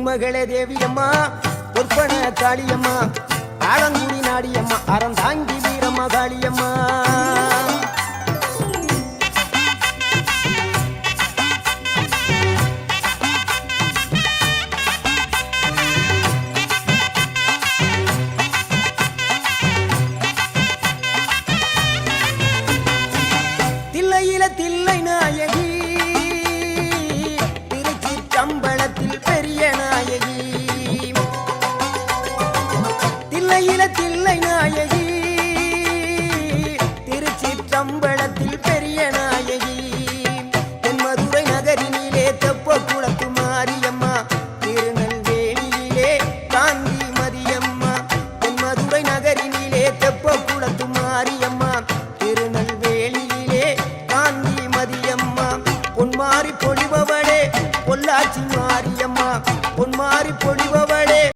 பொன்மகளே தேவியம்மா பொற்பன காளியம்மா ஆலங்குடி நாடியம்மா அறந்தாங்கி வீரம்மா காளியம்மா தில்லையில தில்லை நாயகி திருச்சிற்றம்பலத்தில் பெரிய நாயகி தில்லையில தில்லை நாயகி திருச்சிற்றம்பலத்தில் பெரிய நாயகி தென்மதுரை நகரினிலே தெப்ப குளத்து மாரியம்மா திருநெல்வேலியிலே காந்தி மதியம்மா தென்மதுரை நகரினிலே தெப்ப குளத்து மாரியம்மா திருநெல்வேலியிலே காந்தி மதியம்மா பொன்மாரி பொழிபவளே பொள்ளாச்சி மாரியம்மா பொன்மாரி பொழிபவளே